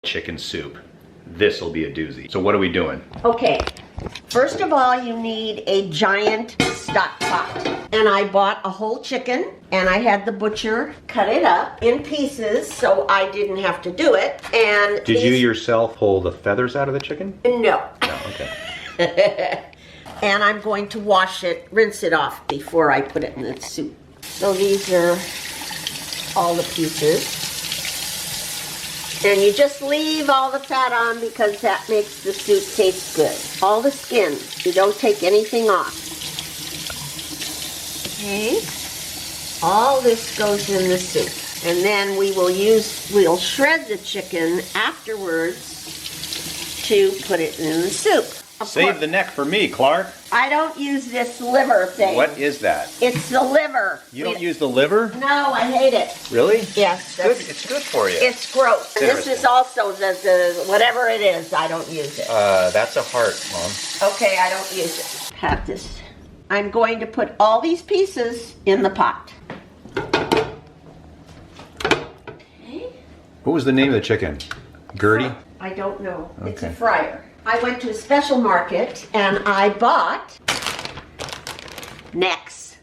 chicken soup. This will be a doozy. So what are we doing? Okay, first of all, you need a giant stock pot. And I bought a whole chicken, and I had the butcher cut it up in pieces so I didn't have to do it. And Did you yourself pull the feathers out of the chicken? No. No, okay. And I'm going to wash it, rinse it off before I put it in the soup. So these are all the pieces. And you just leave all the fat on because that makes the soup taste good. All the skin, you don't take anything off. Okay, all this goes in the soup. And then we'll shred the chicken afterwards to put it in the soup. Save the neck for me, Clark. I don't use this liver thing. What is that? It's the liver. You don't use the liver? No, I hate it. Really? Yes. It's good for you. It's gross. This is also the whatever it is, I don't use it. That's a heart, Mom. Okay, I don't use it. Pat this. I'm going to put all these pieces in the pot. Okay. What was the name of the chicken? Gertie? I don't know. Okay. It's a fryer. I went to a special market and I bought necks.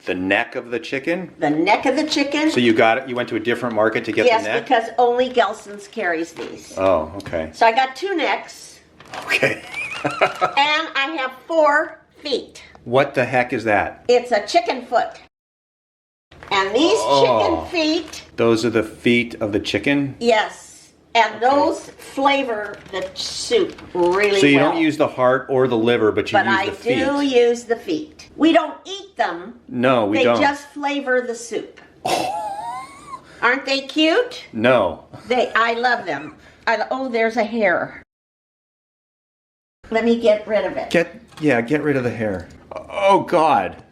The neck of the chicken? The neck of the chicken. So you got it, you went to a different market to get the neck? Yes, because only Gelson's carries these. Oh, okay. So I got 2 necks. Okay. And I have 4 feet. What the heck is that? It's a chicken foot. And these chicken feet. Those are the feet of the chicken? Yes. And those flavor the soup really well. So you don't use the heart or the liver, but you use the feet. But I do use the feet. We don't eat them. No, we don't. They just flavor the soup. Aren't they cute? No. I love them. Oh, there's a hair. Let me get rid of it. Get rid of the hair. Oh, God.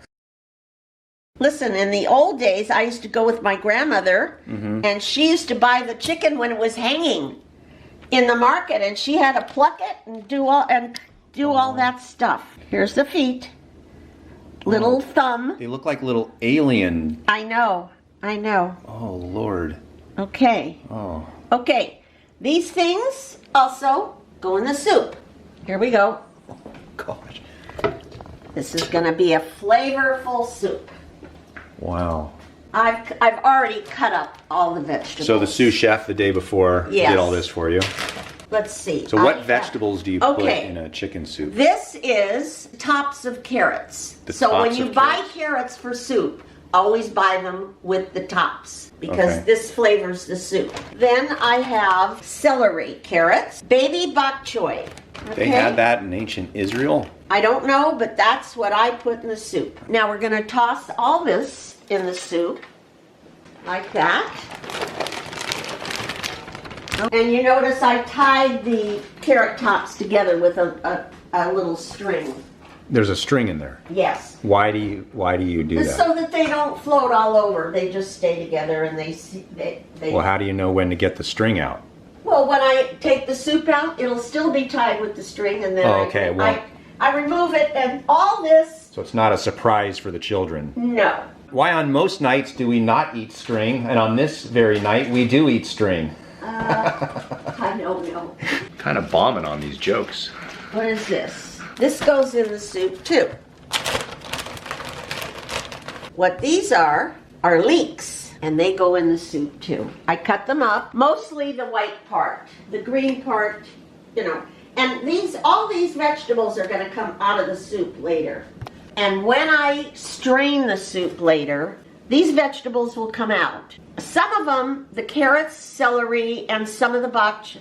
Listen, in the old days, I used to go with my grandmother, and she used to buy the chicken when it was hanging in the market, and she had to pluck it and do all that stuff. Here's the feet, little thumb. They look like little alien. I know. Oh, Lord. Okay. Oh. Okay, these things also go in the soup. Here we go. Oh, gosh. This is going to be a flavorful soup. Wow. I've already cut up all the vegetables. So the sous chef the day before did all this for you. Let's see. So what vegetables do you put in a chicken soup? This is tops of carrots. So when you buy carrots for soup, always buy them with the tops because this flavors the soup. Then I have celery, carrots, baby bok choy. They had that in ancient Israel? I don't know, but that's what I put in the soup. Now we're going to toss all this in the soup, like that. And you notice I tied the carrot tops together with a little string. There's a string in there. Yes. Why do you do that? So that they don't float all over. They just stay together and they Well, how do you know when to get the string out? Well, when I take the soup out, it'll still be tied with the string, and then I remove it, and all this. So it's not a surprise for the children. No. Why on most nights do we not eat string, and on this very night we do eat string? I don't know. Kind of bombing on these jokes. What is this? This goes in the soup too. What these are leeks. And they go in the soup too. I cut them up, mostly the white part. The green part, And all these vegetables are going to come out of the soup later. And when I strain the soup later, these vegetables will come out. Some of them, the carrots, celery, and some of the bok choy,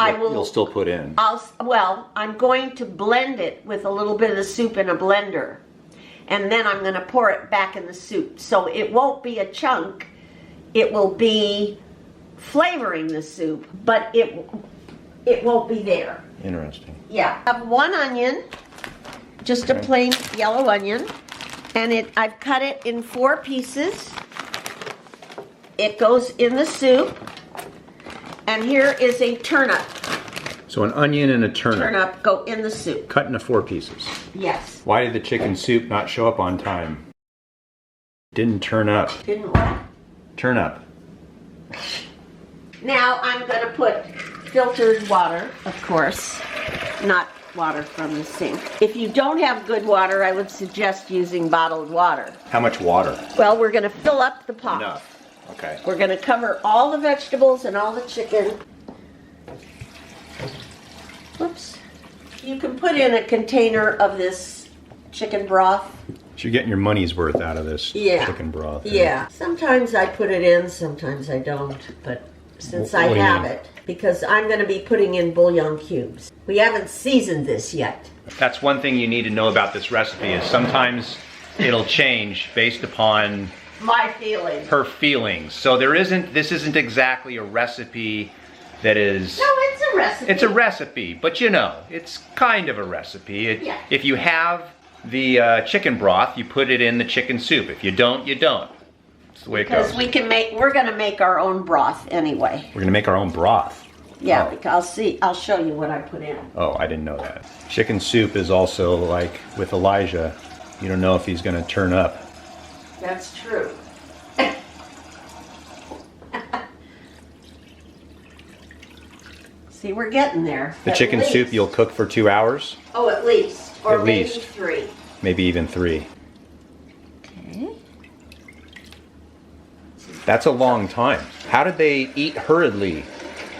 You'll still put in. I'm going to blend it with a little bit of the soup in a blender. And then I'm going to pour it back in the soup. So it won't be a chunk. It will be flavoring the soup, but it won't be there. Interesting. Yeah. I have 1 onion, just a plain yellow onion, and I've cut it in 4 pieces. It goes in the soup. And here is a turnip. So an onion and a turnip. Turnip go in the soup. Cut into 4 pieces. Yes. Why did the chicken soup not show up on time? Didn't turn up. Didn't what? Turn up. Now I'm going to put filtered water, of course, not water from the sink. If you don't have good water, I would suggest using bottled water. How much water? Well, we're going to fill up the pot. Enough. Okay. We're going to cover all the vegetables and all the chicken. Whoops. You can put in a container of this chicken broth. So you're getting your money's worth out of this chicken broth. Yeah. Sometimes I put it in, sometimes I don't. But since I have it, because I'm going to be putting in bouillon cubes. We haven't seasoned this yet. That's one thing you need to know about this recipe is sometimes it'll change based upon My feelings. her feelings. So this isn't exactly a recipe that is... No, it's a recipe. It's a recipe, but you know, it's kind of a recipe. Yeah. If you have the chicken broth, you put it in the chicken soup. If you don't, you don't. That's the way it goes. Because we're going to make our own broth anyway. We're gonna make our own broth. Yeah, Oh. because I'll show you what I put in. Oh, I didn't know that. Chicken soup is also like with Elijah. You don't know if he's gonna turn up. That's true. See, we're getting there. The At chicken least. soup you'll cook for 2 hours, Oh, at least. Or At maybe least. 3. maybe even 3. Okay. That's a long time. How did they eat hurriedly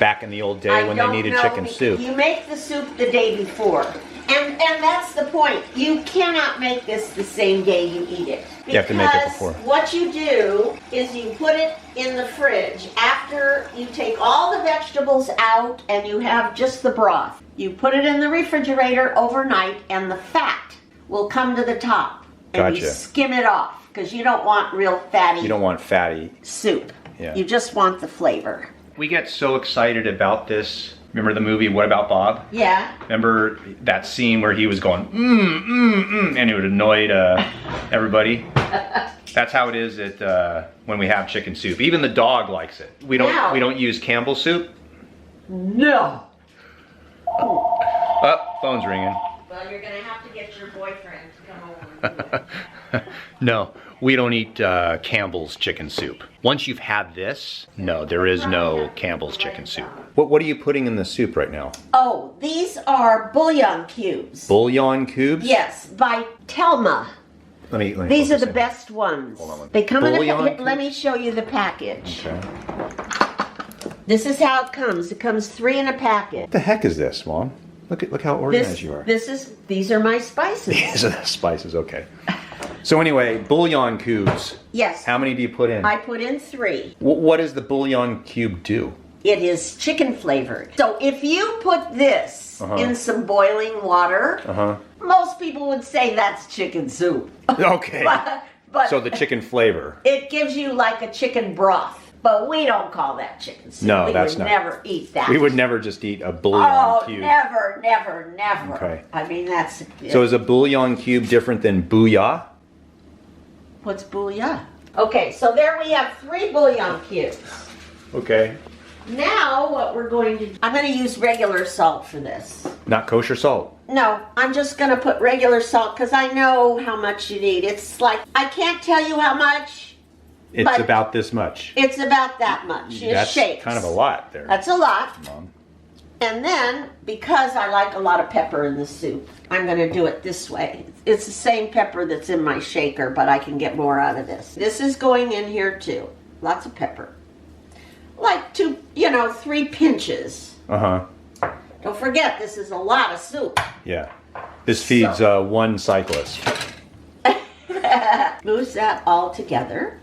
back in the old day when they needed chicken soup? You make the soup the day before. And that's the point. You cannot make this the same day you eat it. You have to make it Because before. what you do is you put it in the fridge after you take all the vegetables out and you have just the broth. You put it in the refrigerator overnight and the fat will come to the top. And you Gotcha. skim it off because you don't want real fatty You don't want fatty. soup. Yeah. You just want the flavor. We get so excited about this. Remember the movie What About Bob? Yeah. Remember that scene where he was going, and it would annoy everybody? That's how it is when we have chicken soup. Even the dog likes it. We don't use Campbell's soup. No. Oh, phone's ringing. Well, you're going to have to get your boyfriend to come over and do it. No, we don't eat Campbell's chicken soup. Once you've had this, no, there is no Campbell's chicken soup. What are you putting in the soup right now? Oh, these are bouillon cubes. Bouillon cubes? Yes, by Telma. Let me These are focus the in. best ones. Hold on. They come Bouillon in a... cubes? Let me show you the package. Okay. This is how it comes. It comes 3 in a packet. What the heck is this, Mom? Look how organized you are. These are my spices. These are the spices, okay. So anyway, bouillon cubes. Yes. How many do you put in? I put in 3. What does the bouillon cube do? It is chicken flavored. So if you put this in some boiling water, most people would say that's chicken soup. Okay. but So the chicken flavor. it gives you like a chicken broth. But we don't call that chicken soup. No, we that's would not. never eat that. We would never just eat a bouillon Oh, cube. never, never, never. Okay. I mean, that's... So is a bouillon cube different than bouillon? What's bouillon? Okay, so there we have 3 bouillon cubes. Okay. Now what we're going to do... I'm going to use regular salt for this. Not kosher salt. No, I'm just going to put regular salt because I know how much you need. It's like, I can't tell you how much. It's But- about this much. It's about that much. It That's shakes. kind of a lot there. That's a lot. Mom. And then, because I like a lot of pepper in the soup, I'm going to do it this way. It's the same pepper that's in my shaker, but I can get more out of this. This is going in here too. Lots of pepper. Like 3 pinches. Uh-huh. Don't forget, this is a lot of soup. Yeah. This feeds one cyclist. Moves that all together.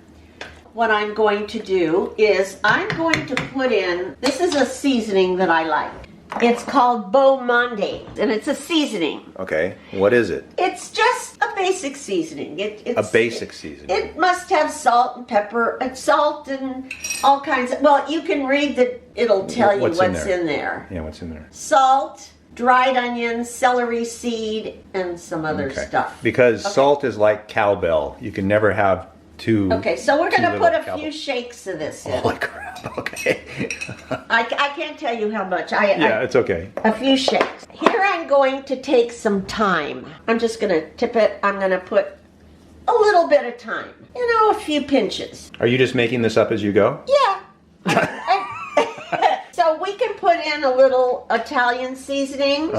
What I'm going to do is I'm going to put in, this is a seasoning that I like. It's called Beau Monde, and it's a seasoning. Okay. What is it? It's just a basic seasoning. It's A basic seasoning. It must have salt and pepper and salt and all kinds of, well, you can read that it'll tell you What's what's in in there. Yeah, what's in there? Salt, dried onions, celery seed, and some other stuff. Because salt is like cowbell. You can never have too... Okay, so we're going to too put little a cowbell. few shakes of this in. Holy crap. Okay. I can't tell you how much. Yeah, it's okay. A few shakes. Here I'm going to take some thyme. I'm just going to tip it. I'm going to put a little bit of thyme. A few pinches. Are you just making this up as you go? Yeah. So we can put in a little Italian seasoning.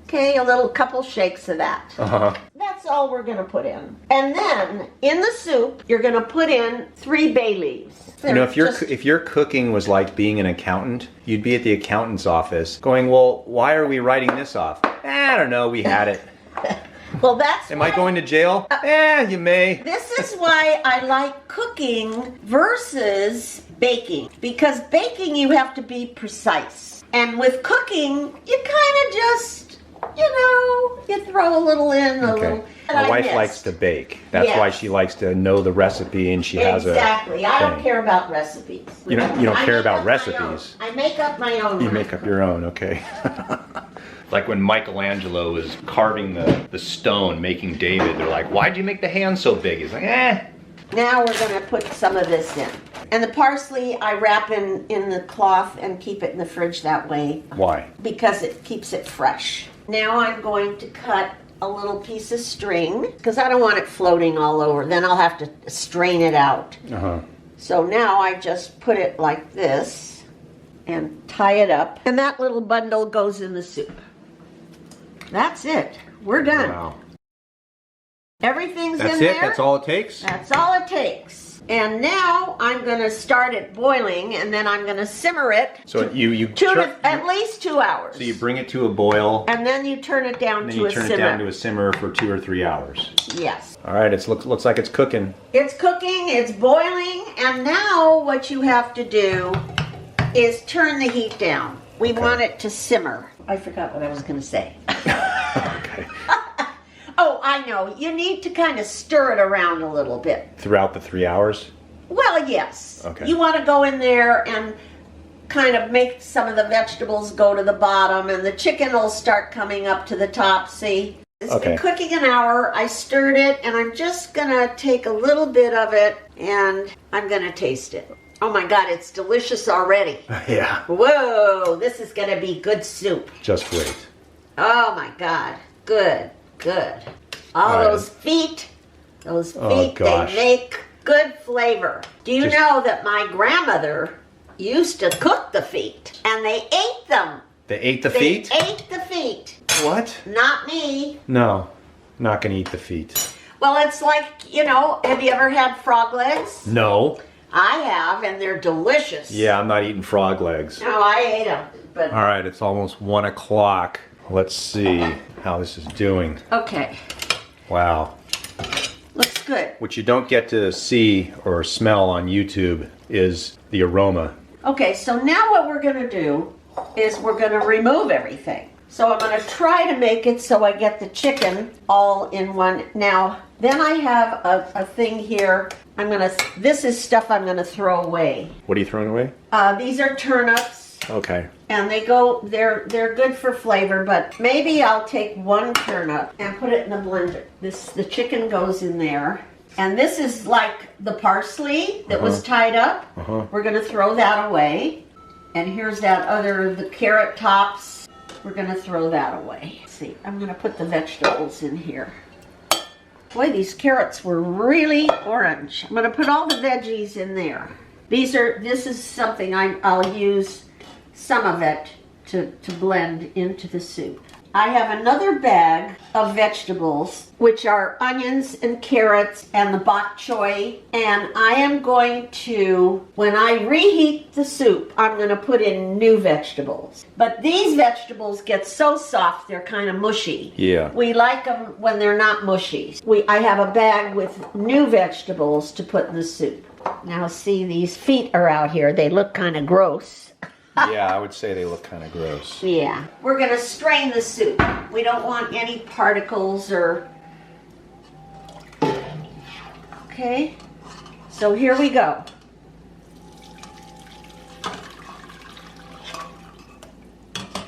Okay, a little couple shakes of that. That's all we're gonna put in. And then in the soup, you're gonna put in 3 bay leaves. You know, if your cooking was like being an accountant, you'd be at the accountant's office going, well, why are we writing this off? I don't know, we had it. Well, that's Am I going to jail? You may. This is why I like cooking versus baking. Because baking, you have to be precise. And with cooking, you kind of just, you throw a little in, a little. My wife likes to bake. That's why she likes to know the recipe, and she has a Exactly. I don't care about recipes. You don't care about recipes. I make up my own. You make up your own, okay. Like when Michelangelo was carving the stone, making David, they're like, why'd you make the hand so big? He's like, Now we're going to put some of this in. And the parsley I wrap in the cloth and keep it in the fridge that way. Why? Because it keeps it fresh. Now I'm going to cut a little piece of string because I don't want it floating all over. Then I'll have to strain it out. So now I just put it like this and tie it up. And that little bundle goes in the soup. That's it. We're done. Wow. Everything's That's in there. That's all it takes? That's all it takes. And now I'm going to start it boiling, and then I'm going to simmer it. So at least 2 hours. So you bring it to a boil, and then you turn it down to a simmer. And then you turn it down to a simmer for 2 or 3 hours. Yes. All right. It looks like it's cooking. It's cooking. It's boiling, and now what you have to do is turn the heat down. We want it to simmer. I forgot what I was going to say. Okay. Oh, I know. You need to kind of stir it around a little bit. Throughout the 3 hours? Well, yes. Okay. You want to go in there and kind of make some of the vegetables go to the bottom, and the chicken will start coming up to the top, see? It's been cooking an hour. I stirred it, and I'm just going to take a little bit of it, and I'm going to taste it. Oh my God, it's delicious already. Yeah. Whoa, this is going to be good soup. Just wait. Oh my God, good. Good. All those feet, they make good flavor. Do you know that my grandmother used to cook the feet, and they ate them? They ate the feet? They ate the feet. What? Not me. No, not gonna eat the feet. Well, it's like, have you ever had frog legs? No. I have, and they're delicious. Yeah, I'm not eating frog legs. No, I ate them. But all right, it's almost 1 o'clock. Let's see how this is doing. Okay. Wow. Looks good. What you don't get to see or smell on YouTube is the aroma. Okay, so now what we're going to do is we're going to remove everything. So I'm going to try to make it so I get the chicken all in one. Now, then I have a thing here. This is stuff I'm going to throw away. What are you throwing away? These are turnips. Okay. And they're good for flavor, but maybe I'll take 1 turnip and put it in the blender. The chicken goes in there. And this is like the parsley that was tied up. We're going to throw that away. And here's the carrot tops. We're going to throw that away. Let's see, I'm going to put the vegetables in here. Boy, these carrots were really orange. I'm going to put all the veggies in there. This is something I'll use some of it to blend into the soup. I have another bag of vegetables, which are onions and carrots and the bok choy. And I am going to, when I reheat the soup, I'm going to put in new vegetables. But these vegetables get so soft, they're kind of mushy. Yeah. We like them when they're not mushy. I have a bag with new vegetables to put in the soup. Now see, these feet are out here. They look kind of gross. Yeah, I would say they look kind of gross. Yeah. We're going to strain the soup. We don't want any particles or... Okay. So here we go.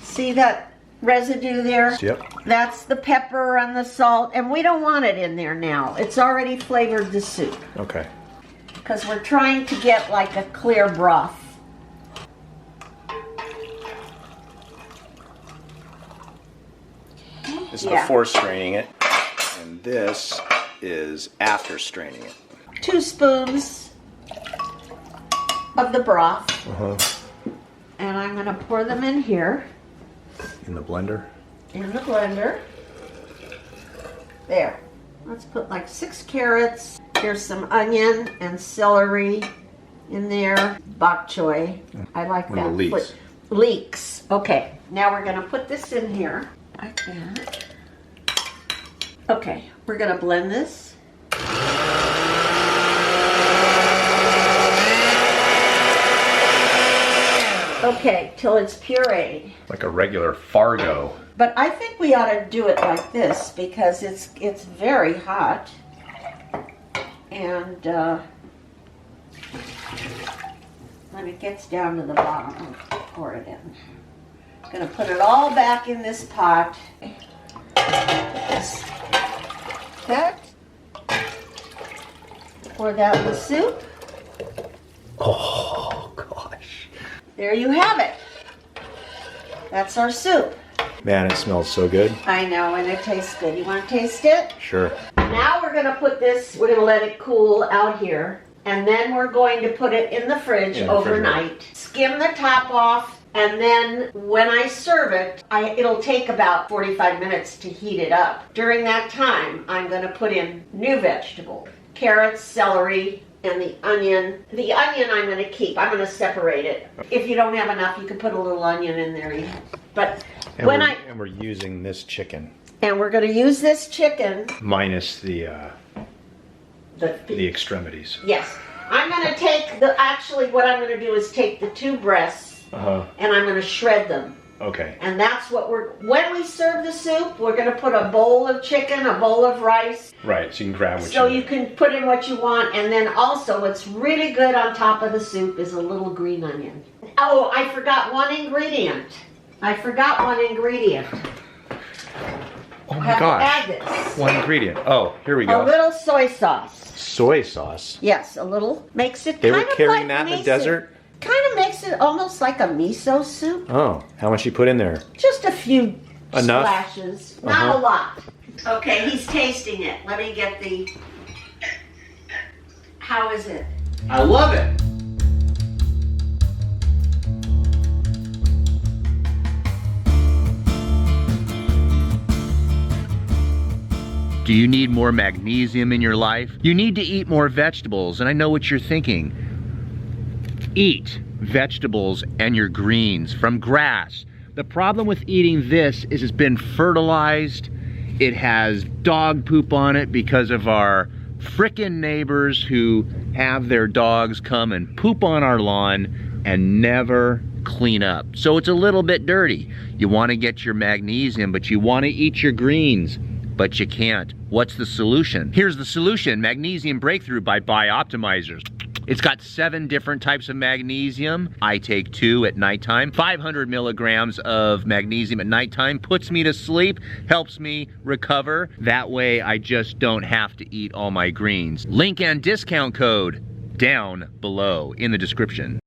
See that residue there? Yep. That's the pepper and the salt, and we don't want it in there now. It's already flavored the soup. Okay. Because we're trying to get like a clear broth. This is before straining it, and this is after straining it. 2 spoons of the broth. And And I'm gonna pour them in here. In the blender? In the blender. There. Let's put like 6 carrots. Here's some onion and celery in there. Bok choy. I like that. Leeks. Leeks. Okay. Now we're gonna put this in here. Like that. Okay. We're gonna blend this. Okay, till it's pureed. Like a regular Fargo. But I think we ought to do it like this because it's very hot. And when it gets down to the bottom, I'll pour it in. I'm gonna put it all back in this pot. That. Pour that in the soup. Oh, gosh. There you have it. That's our soup. Man, it smells so good. I know, and it tastes good. You want to taste it? Sure. Now we're going to put this, we're going to let it cool out here. And then we're going to put it in the fridge overnight. Skim the top off. And then when I serve it, it'll take about 45 minutes to heat it up. During that time, I'm going to put in new vegetables. Carrots, celery, and the onion. The onion I'm going to keep. I'm going to separate it. If you don't have enough, you can put a little onion in there. But and we're using this chicken. And we're going to use this chicken. Minus the extremities. Yes. I'm going to take actually what I'm going to do is take the 2 breasts and I'm going to shred them. Okay. And that's what when we serve the soup, we're going to put a bowl of chicken, a bowl of rice. Right, so you can grab what So you can put in what you want. And then also what's really good on top of the soup is a little green onion. Oh, I forgot one ingredient. Oh my gosh. Add this. One ingredient. Oh, here we go. A little soy sauce. Soy sauce. Yes, a little. Makes it They kind were of carrying like that in the miso. desert? Kind of makes it almost like a miso soup. Oh, how much you put in there? Just a few Enough? splashes. Not a lot. Okay, he's tasting it. Let me get the... How is it? I love it. Do you need more magnesium in your life? You need to eat more vegetables, and I know what you're thinking. Eat vegetables and your greens from grass. The problem with eating this is it's been fertilized. It has dog poop on it because of our frickin' neighbors who have their dogs come and poop on our lawn and never clean up. So it's a little bit dirty. You want to get your magnesium, but you want to eat your greens, but you can't. What's the solution? Here's the solution: Magnesium Breakthrough by Bioptimizers. It's got 7 different types of magnesium. I take 2 at nighttime. 500 milligrams of magnesium at nighttime puts me to sleep, helps me recover. That way I just don't have to eat all my greens. Link and discount code down below in the description.